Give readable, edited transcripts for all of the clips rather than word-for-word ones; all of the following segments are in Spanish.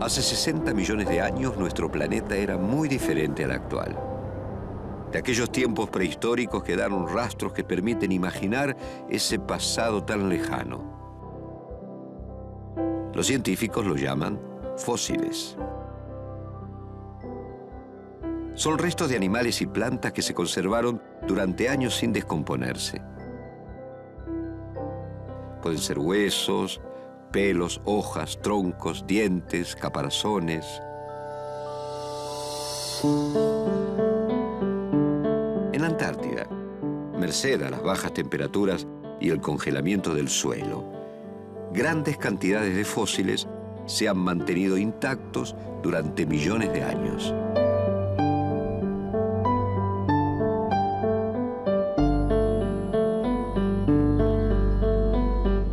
Hace 60 millones de años nuestro planeta era muy diferente al actual. De aquellos tiempos prehistóricos quedaron rastros que permiten imaginar ese pasado tan lejano. Los científicos lo llaman fósiles. Son restos de animales y plantas que se conservaron durante años sin descomponerse. Pueden ser huesos, pelos, hojas, troncos, dientes, caparazones. En la Antártida, merced a las bajas temperaturas y el congelamiento del suelo, grandes cantidades de fósiles se han mantenido intactos durante millones de años.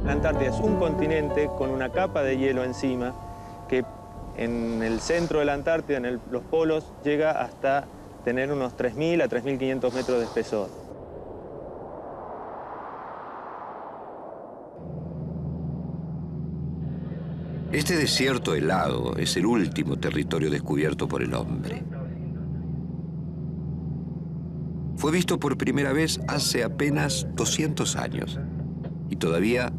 La Antártida es un continente con una capa de hielo encima que en el centro de la Antártida, en los polos, llega hasta tener unos 3.000 a 3.500 metros de espesor. Este desierto helado es el último territorio descubierto por el hombre. Fue visto por primera vez hace apenas 200 años y todavía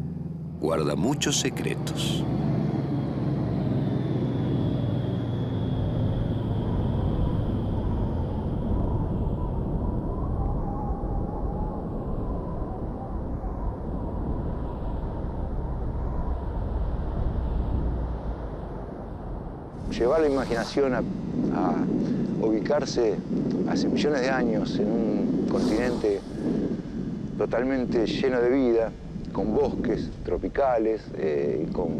guarda muchos secretos. Llevar la imaginación a ubicarse hace millones de años en un continente totalmente lleno de vida, con bosques tropicales, con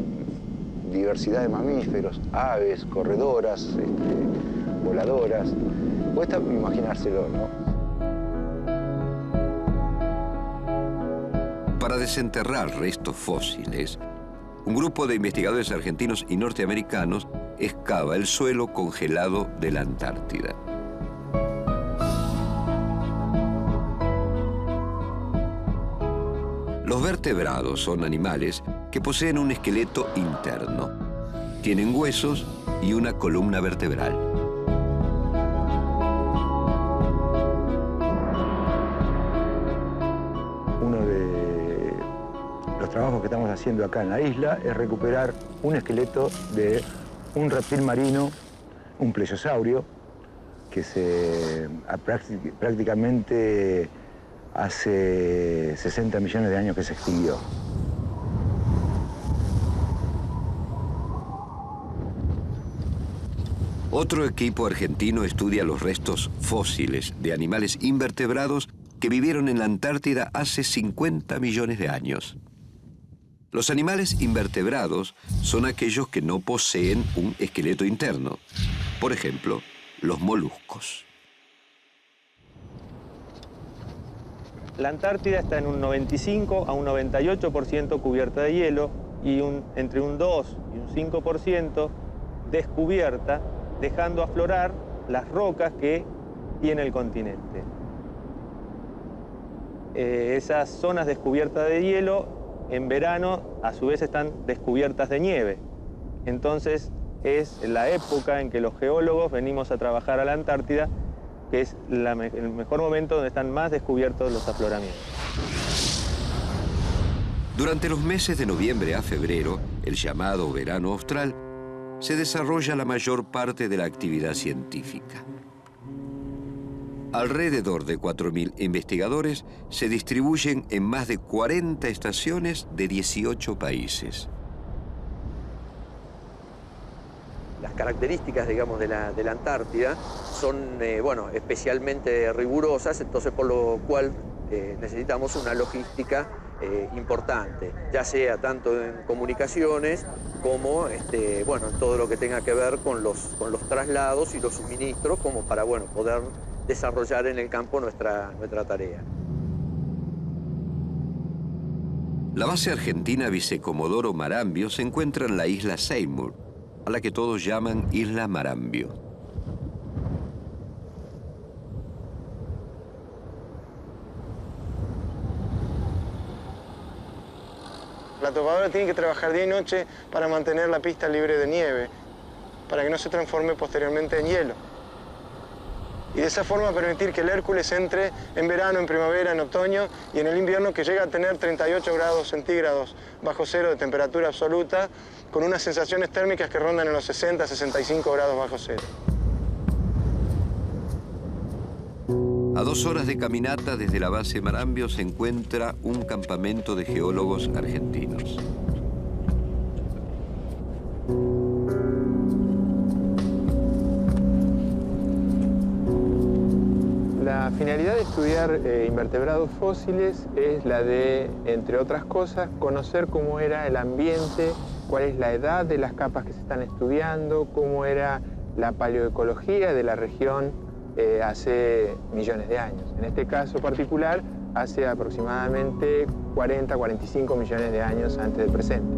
diversidad de mamíferos, aves, corredoras, voladoras. Cuesta imaginárselo, ¿no? Para desenterrar restos fósiles, un grupo de investigadores argentinos y norteamericanos excava el suelo congelado de la Antártida. Los vertebrados son animales que poseen un esqueleto interno. Tienen huesos y una columna vertebral. Uno de los trabajos que estamos haciendo acá en la isla es recuperar un esqueleto de un reptil marino, un plesiosaurio, que prácticamente hace 60 millones de años que se extinguió. Otro equipo argentino estudia los restos fósiles de animales invertebrados que vivieron en la Antártida hace 50 millones de años. Los animales invertebrados son aquellos que no poseen un esqueleto interno. Por ejemplo, los moluscos. La Antártida está en un 95 a un 98% cubierta de hielo y entre un 2 y un 5% descubierta, dejando aflorar las rocas que tiene el continente. Esas zonas descubiertas de hielo en verano a su vez están descubiertas de nieve. Entonces es la época en que los geólogos venimos a trabajar a la Antártida, que es el mejor momento donde están más descubiertos los afloramientos. Durante los meses de noviembre a febrero, el llamado verano austral, se desarrolla la mayor parte de la actividad científica. Alrededor de 4.000 investigadores se distribuyen en más de 40 estaciones de 18 países. Las características, digamos, de la Antártida son, bueno, especialmente rigurosas, entonces por lo cual necesitamos una logística importante, ya sea tanto en comunicaciones como, bueno, en todo lo que tenga que ver con los traslados y los suministros, como para, bueno, poder desarrollar en el campo nuestra tarea. La base argentina Vicecomodoro Marambio se encuentra en la isla Seymour, a la que todos llaman Isla Marambio. La topadora tiene que trabajar día y noche para mantener la pista libre de nieve. para que no se transforme posteriormente en hielo. Y de esa forma permitir que el Hércules entre en verano, en primavera, en otoño y en el invierno, que llega a tener 38 grados centígrados bajo cero de temperatura absoluta, con unas sensaciones térmicas que rondan en los 60-65 grados bajo cero. A 2 horas de caminata desde la base Marambio se encuentra un campamento de geólogos argentinos. La finalidad de estudiar invertebrados fósiles es la de, entre otras cosas, conocer cómo era el ambiente, cuál es la edad de las capas que se están estudiando, cómo era la paleoecología de la región hace millones de años. En este caso particular, hace aproximadamente 40-45 millones de años antes del presente.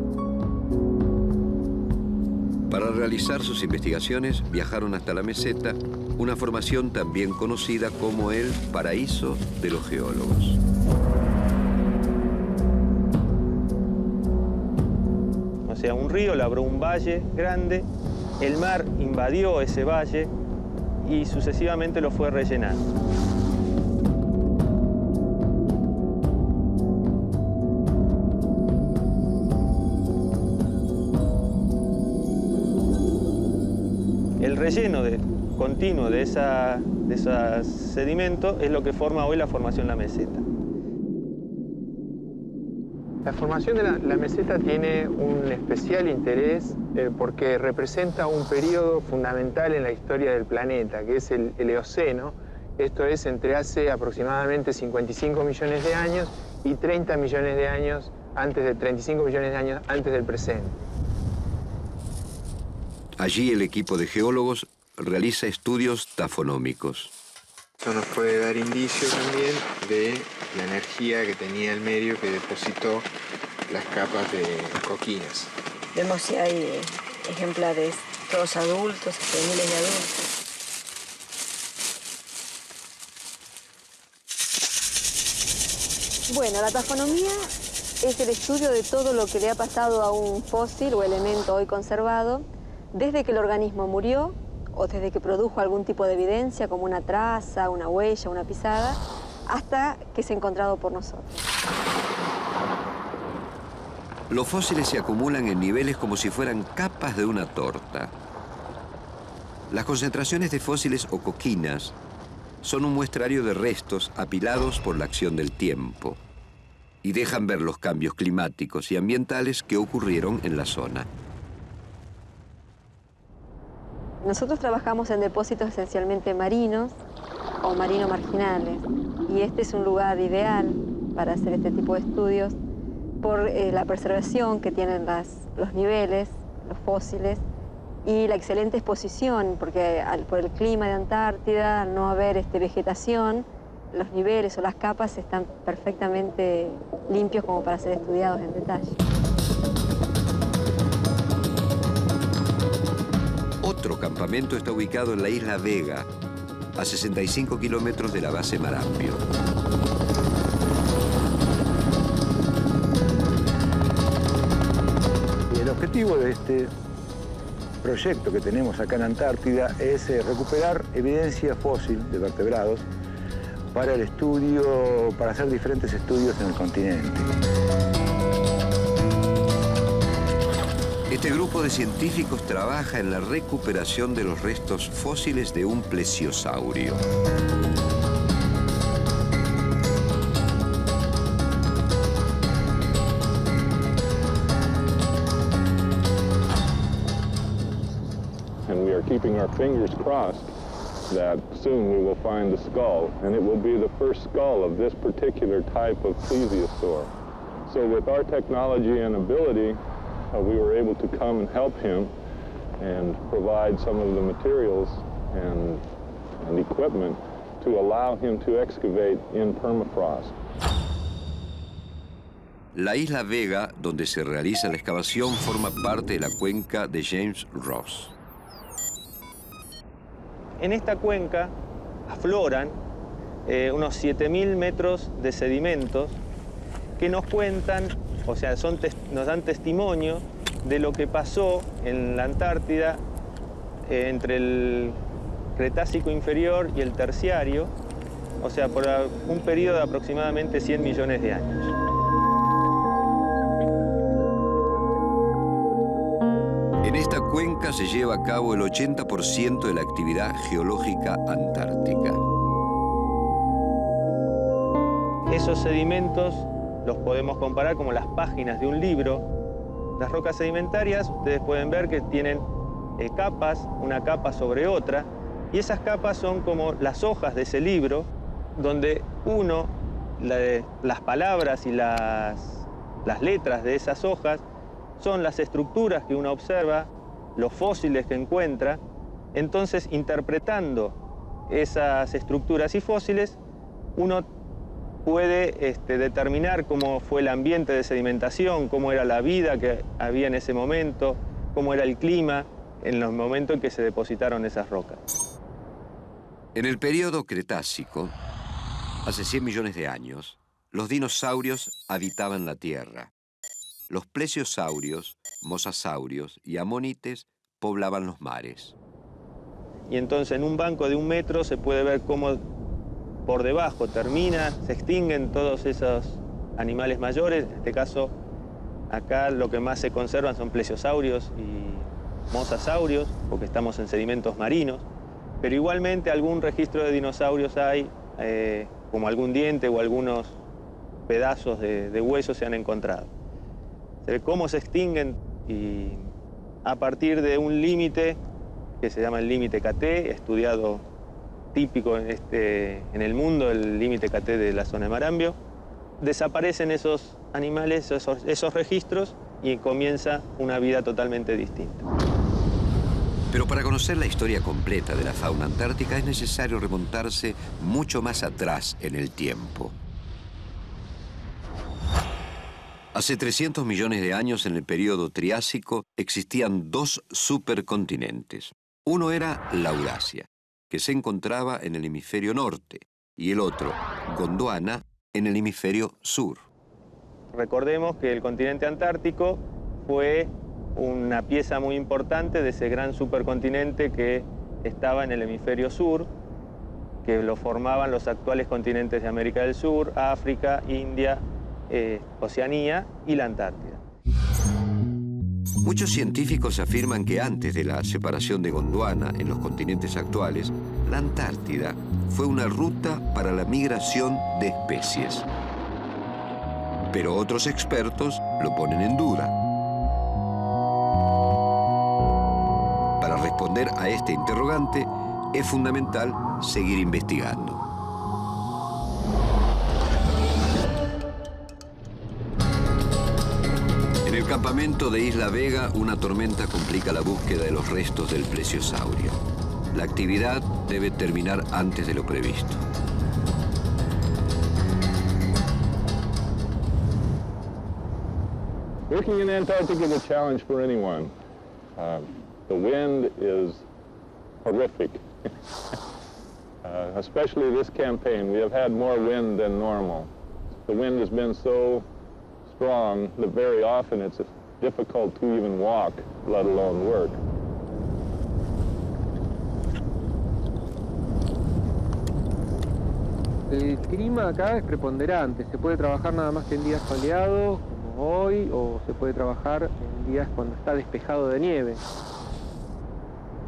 Para realizar sus investigaciones viajaron hasta la meseta, una formación también conocida como el paraíso de los geólogos. O sea, un río labró un valle grande, el mar invadió ese valle y sucesivamente lo fue rellenando. El relleno continuo de esos sedimentos es lo que forma hoy la formación La Meseta. La formación de la meseta tiene un especial interés porque representa un periodo fundamental en la historia del planeta, que es el Eoceno. Esto es entre hace aproximadamente 55 millones de años y 30 millones de años antes de 35 millones de años antes del presente. Allí el equipo de geólogos realiza estudios tafonómicos. Esto nos puede dar indicio también de la energía que tenía el medio que depositó las capas de coquinas. Vemos si hay ejemplares todos adultos, miles de adultos. Bueno, la tafonomía es el estudio de todo lo que le ha pasado a un fósil o elemento hoy conservado desde que el organismo murió o desde que produjo algún tipo de evidencia como una traza, una huella, una pisada, hasta que se ha encontrado por nosotros. Los fósiles se acumulan en niveles como si fueran capas de una torta. Las concentraciones de fósiles o coquinas son un muestrario de restos apilados por la acción del tiempo y dejan ver los cambios climáticos y ambientales que ocurrieron en la zona. Nosotros trabajamos en depósitos esencialmente marinos o marino-marginales y este es un lugar ideal para hacer este tipo de estudios por la preservación que tienen los niveles, los fósiles y la excelente exposición, porque por el clima de Antártida, al no haber vegetación, los niveles o las capas están perfectamente limpios como para ser estudiados en detalle. Otro campamento está ubicado en la isla Vega, a 65 kilómetros de la base Marambio. Y el objetivo de este proyecto que tenemos acá en Antártida es recuperar evidencia fósil de vertebrados para el estudio, para hacer diferentes estudios en el continente. Este grupo de científicos trabaja en la recuperación de los restos fósiles de un plesiosaurio. And we are keeping our fingers crossed that soon we will find the skull, and it will be the first skull of this particular type of plesiosaur. So with our technology and ability, we were able to come and help him and provide some of the materials and equipment to allow him to excavate in permafrost. La isla Vega, donde se realiza la excavación, forma parte de la cuenca de James Ross. En esta cuenca afloran unos 7.000 metros de sedimentos que nos cuentan, o sea, nos dan testimonio de lo que pasó en la Antártida entre el Cretácico inferior y el Terciario, o sea, por un periodo de aproximadamente 100 millones de años. En esta cuenca se lleva a cabo el 80% de la actividad geológica antártica. Esos sedimentos los podemos comparar como las páginas de un libro. Las rocas sedimentarias, ustedes pueden ver que tienen capas, una capa sobre otra, y esas capas son como las hojas de ese libro, donde las palabras y las letras de esas hojas son las estructuras que uno observa, los fósiles que encuentra. Entonces, interpretando esas estructuras y fósiles, uno puede determinar cómo fue el ambiente de sedimentación, cómo era la vida que había en ese momento, cómo era el clima en los momentos en que se depositaron esas rocas. En el período Cretácico, hace 100 millones de años, los dinosaurios habitaban la Tierra. Los plesiosaurios, mosasaurios y amonites poblaban los mares. Y entonces en un banco de 1 metro se puede ver cómo por debajo se extinguen todos esos animales mayores. En este caso, acá lo que más se conservan son plesiosaurios y mosasaurios, porque estamos en sedimentos marinos. Pero igualmente algún registro de dinosaurios hay, como algún diente o algunos pedazos de hueso se han encontrado. Se ve cómo se extinguen y a partir de un límite que se llama el límite KT, estudiado típico en el mundo, el límite KT de la zona de Marambio, desaparecen esos animales, esos registros, y comienza una vida totalmente distinta. Pero para conocer la historia completa de la fauna antártica es necesario remontarse mucho más atrás en el tiempo. Hace 300 millones de años, en el período Triásico, existían 2 supercontinentes. Uno era la Eurasia, que se encontraba en el hemisferio norte, y el otro, Gondwana, en el hemisferio sur. Recordemos que el continente antártico fue una pieza muy importante de ese gran supercontinente que estaba en el hemisferio sur, que lo formaban los actuales continentes de América del Sur, África, India, Oceanía y la Antártida. Muchos científicos afirman que antes de la separación de Gondwana en los continentes actuales, la Antártida fue una ruta para la migración de especies. Pero otros expertos lo ponen en duda. Para responder a este interrogante, es fundamental seguir investigando. En el campamento de Isla Vega, una tormenta complica la búsqueda de los restos del plesiosaurio. La actividad debe terminar antes de lo previsto. Working in Antarctica is a challenge for anyone. The wind is horrific. Especially this campaign, we have had more wind than normal. The wind has been so strong that very often it's difficult to even walk, let alone work. El clima acá es preponderante. Se puede trabajar nada más que en días soleados, como hoy, o se puede trabajar en días cuando está despejado de nieve.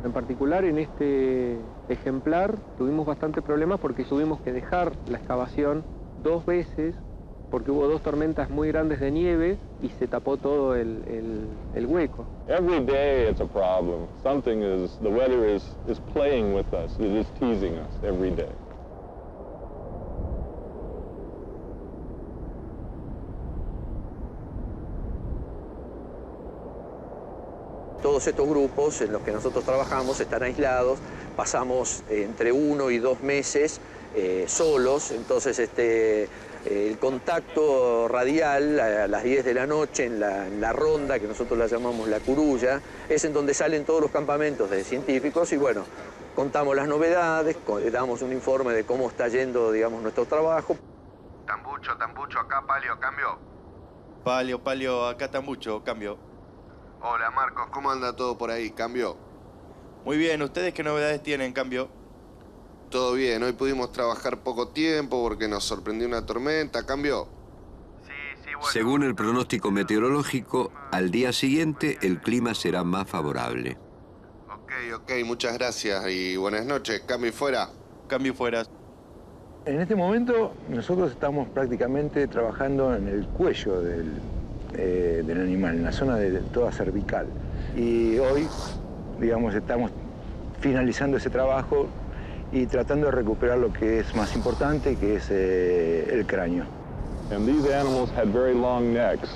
En particular, en este ejemplar tuvimos bastante problemas porque tuvimos que dejar la excavación 2 veces porque hubo 2 tormentas muy grandes de nieve y se tapó todo el hueco. Every day it's a problem. The weather is playing with us. It is teasing us every day. Todos estos grupos en los que nosotros trabajamos están aislados, pasamos entre 1 y 2 meses solos, entonces el contacto radial a las 10 de la noche en la ronda, que nosotros la llamamos la curulla, es en donde salen todos los campamentos de científicos y bueno, contamos las novedades, damos un informe de cómo está yendo, digamos, nuestro trabajo. Tambucho, acá Palio, cambio. Palio, acá Tambucho, cambio. Hola Marcos, ¿cómo anda todo por ahí? ¿Cambio? Muy bien, ¿ustedes qué novedades tienen, en cambio? Todo bien, hoy pudimos trabajar poco tiempo porque nos sorprendió una tormenta. ¿Cambió? Según el pronóstico meteorológico, al día siguiente el clima será más favorable. Ok, muchas gracias y buenas noches. Cambio y fuera. Cambio y fuera. En este momento nosotros estamos prácticamente trabajando en el cuello del animal, en la zona de toda cervical. Y hoy, digamos, estamos finalizando ese trabajo y tratando de recuperar lo que es más importante, que es el cráneo. And these animals had very long necks.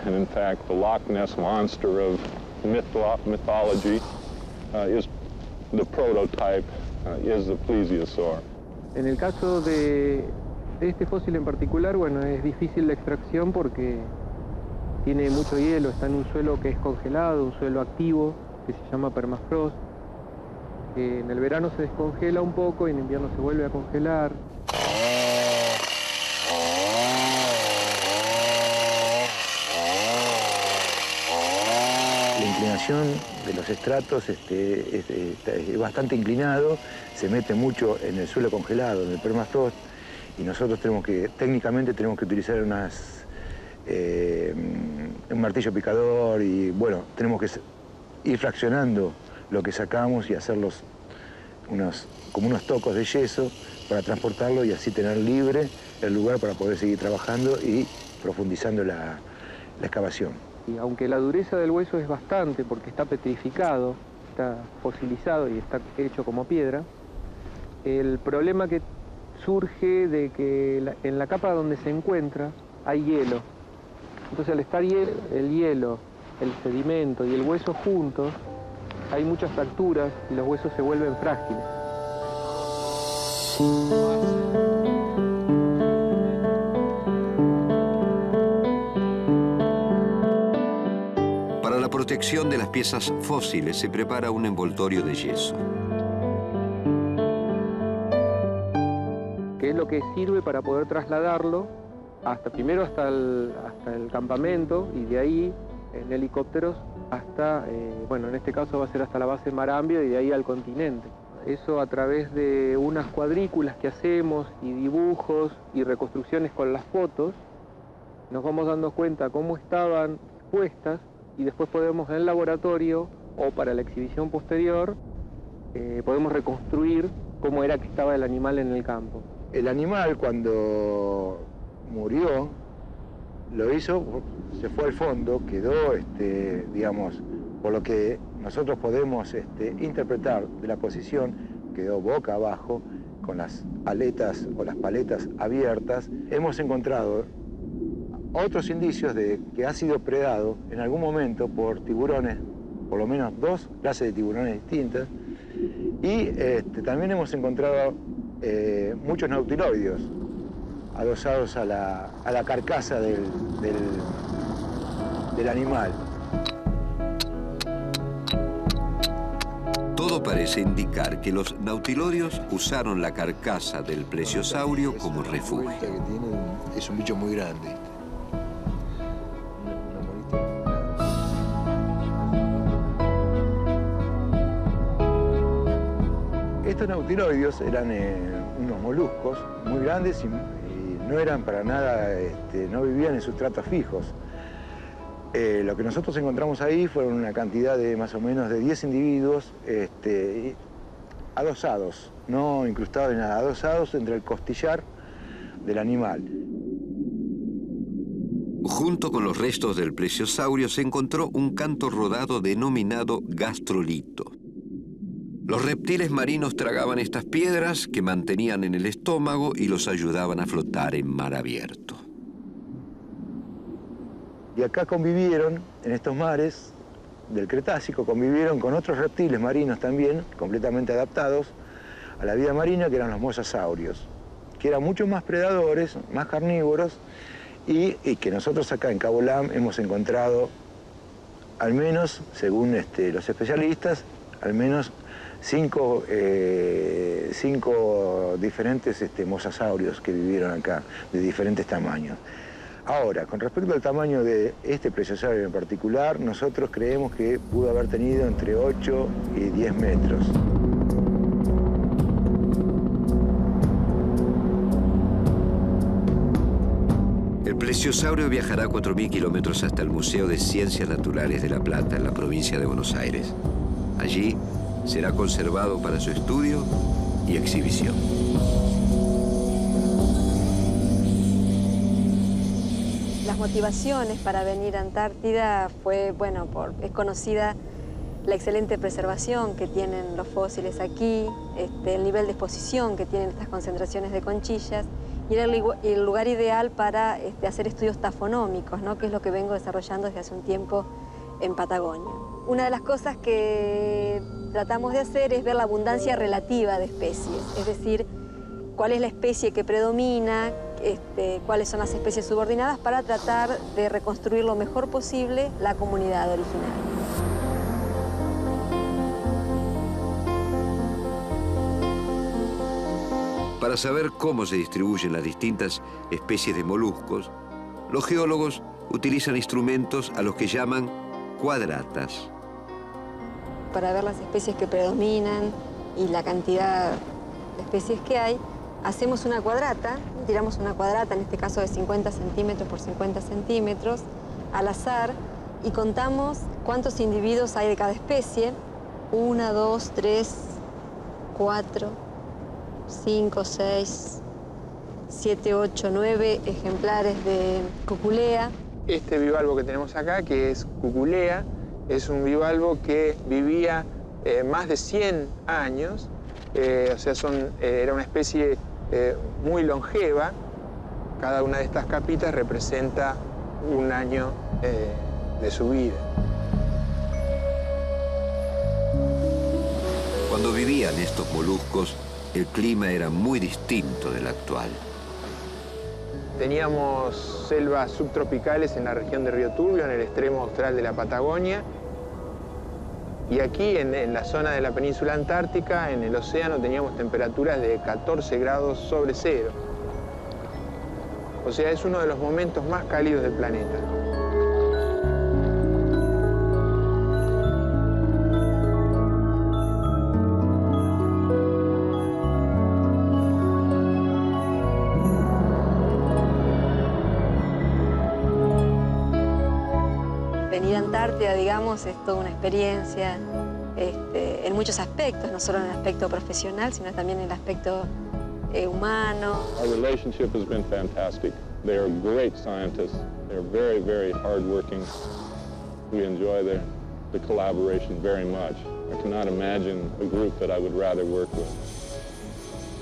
And in fact, the Loch Ness Monster of mythology is the prototype, is the plesiosaur. En el caso de este fósil en particular, bueno, es difícil la extracción porque tiene mucho hielo, está en un suelo que es congelado, un suelo activo, que se llama permafrost. En el verano se descongela un poco y en invierno se vuelve a congelar. La inclinación de los estratos es bastante inclinado, se mete mucho en el suelo congelado, en el permafrost, y nosotros técnicamente tenemos que utilizar un martillo picador y, bueno, tenemos que ir fraccionando lo que sacamos y hacerlos como unos tocos de yeso para transportarlo y así tener libre el lugar para poder seguir trabajando y profundizando la excavación. Y aunque la dureza del hueso es bastante porque está petrificado, está fosilizado y está hecho como piedra, el problema que surge de que en la capa donde se encuentra hay hielo. Entonces al estar el hielo, el sedimento y el hueso juntos, hay muchas fracturas y los huesos se vuelven frágiles. Para la protección de las piezas fósiles se prepara un envoltorio de yeso. Que es lo que sirve para poder trasladarlo primero hasta el campamento y de ahí en helicópteros hasta, bueno, en este caso va a ser hasta la base Marambio y de ahí al continente. Eso a través de unas cuadrículas que hacemos y dibujos y reconstrucciones con las fotos, nos vamos dando cuenta cómo estaban puestas y después podemos en el laboratorio o para la exhibición posterior, podemos reconstruir cómo era que estaba el animal en el campo. El animal cuando murió, lo hizo, se fue al fondo, quedó, digamos, por lo que nosotros podemos interpretar de la posición, quedó boca abajo, con las aletas o las paletas abiertas. Hemos encontrado otros indicios de que ha sido predado en algún momento por tiburones, por lo menos 2 clases de tiburones distintas, y también hemos encontrado muchos nautiloides adosados a la carcasa del animal. Todo parece indicar que los nautilodios usaron la carcasa del plesiosaurio como refugio. Es un bicho muy grande. Estos nautiloides eran unos moluscos muy grandes y no eran para nada, no vivían en sustratos fijos. Lo que nosotros encontramos ahí fueron una cantidad de más o menos de 10 individuos adosados, no incrustados en nada, adosados entre el costillar del animal. Junto con los restos del plesiosaurio se encontró un canto rodado denominado gastrolito. Los reptiles marinos tragaban estas piedras que mantenían en el estómago y los ayudaban a flotar en mar abierto. Y acá convivieron, en estos mares del Cretácico, convivieron con otros reptiles marinos también, completamente adaptados a la vida marina, que eran los mosasaurios, que eran mucho más predadores, más carnívoros, y que nosotros acá en Cabo Lam hemos encontrado, al menos, según los especialistas, al menos 5 diferentes mosasaurios que vivieron acá, de diferentes tamaños. Ahora, con respecto al tamaño de este plesiosaurio en particular, nosotros creemos que pudo haber tenido entre 8 y 10 metros. El plesiosaurio viajará 4.000 kilómetros hasta el Museo de Ciencias Naturales de La Plata, en la provincia de Buenos Aires. Allí será conservado para su estudio y exhibición. Las motivaciones para venir a Antártida fue, bueno, es conocida la excelente preservación que tienen los fósiles aquí, el nivel de exposición que tienen estas concentraciones de conchillas, y era el lugar ideal para hacer estudios tafonómicos, ¿no? Que es lo que vengo desarrollando desde hace un tiempo en Patagonia. Una de las cosas que tratamos de hacer es ver la abundancia relativa de especies, es decir, cuál es la especie que predomina, cuáles son las especies subordinadas, para tratar de reconstruir lo mejor posible la comunidad original. Para saber cómo se distribuyen las distintas especies de moluscos, los geólogos utilizan instrumentos a los que llaman cuadratas. Para ver las especies que predominan y la cantidad de especies que hay, hacemos una cuadrata, tiramos una cuadrata, en este caso de 50 centímetros por 50 centímetros, al azar, y contamos cuántos individuos hay de cada especie. 1, 2, 3, 4... 5, 6, 7, 8, 9 ejemplares de cuculea. Este bivalvo que tenemos acá, que es cuculea, es un bivalvo que vivía más de 100 años, o sea, era una especie muy longeva. Cada una de estas capitas representa un año de su vida. Cuando vivían estos moluscos, el clima era muy distinto del actual. Teníamos selvas subtropicales en la región de Río Turbio, en el extremo austral de la Patagonia. Y aquí, en la zona de la península antártica, en el océano, teníamos temperaturas de 14 grados sobre cero. O sea, es uno de los momentos más cálidos del planeta. Venir a Antártida, digamos, es toda una experiencia en muchos aspectos, no solo en el aspecto profesional, sino también en el aspecto humano. Our relationship has been fantastic. They are great scientists. They're very, very hardworking. We enjoy the collaboration very much. I cannot imagine a group that I would rather work with.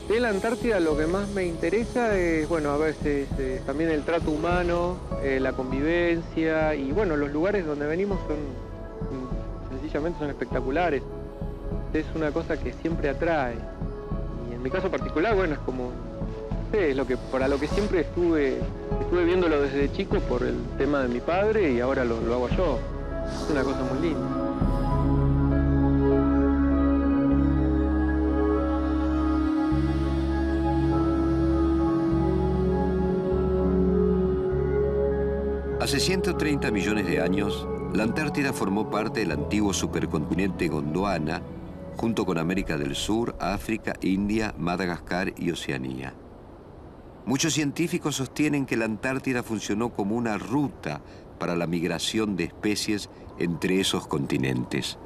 De la Antártida lo que más me interesa es, bueno, a veces también el trato humano, la convivencia, y bueno, los lugares donde venimos sencillamente son espectaculares. Es una cosa que siempre atrae. Y en mi caso particular, bueno, es como, no sé, es para lo que siempre estuve viéndolo desde chico por el tema de mi padre, y ahora lo hago yo. Es una cosa muy linda. Hace 130 millones de años, la Antártida formó parte del antiguo supercontinente Gondwana, junto con América del Sur, África, India, Madagascar y Oceanía. Muchos científicos sostienen que la Antártida funcionó como una ruta para la migración de especies entre esos continentes.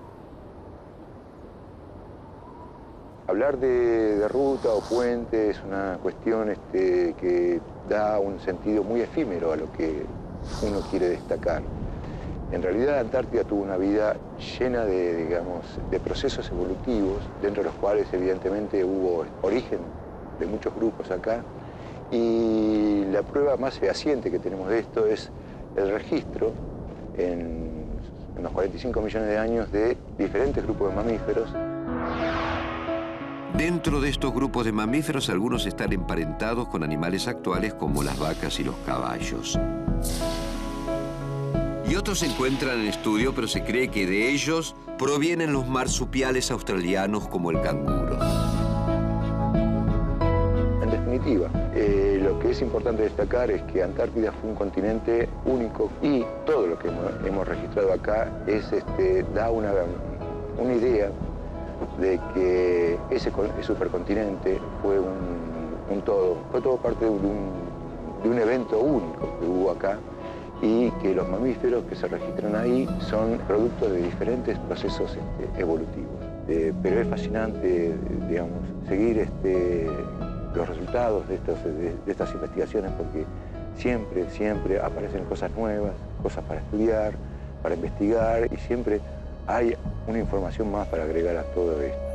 Hablar de ruta o puente es una cuestión que da un sentido muy efímero a lo que uno quiere destacar. En realidad la Antártida tuvo una vida llena de procesos evolutivos, dentro de los cuales evidentemente hubo origen de muchos grupos acá, y la prueba más fehaciente que tenemos de esto es el registro en los 45 millones de años de diferentes grupos de mamíferos. Dentro de estos grupos de mamíferos, algunos están emparentados con animales actuales como las vacas y los caballos. Y otros se encuentran en estudio, pero se cree que de ellos provienen los marsupiales australianos como el canguro. En definitiva. Lo que es importante destacar es que Antártida fue un continente único y todo lo que hemos registrado acá da una idea de que ese supercontinente fue un todo. Fue todo parte de un evento único que hubo acá y que los mamíferos que se registran ahí son producto de diferentes procesos evolutivos. Pero es fascinante, digamos, seguir los resultados de estas investigaciones porque siempre aparecen cosas nuevas, cosas para estudiar, para investigar y siempre hay una información más para agregar a todo esto.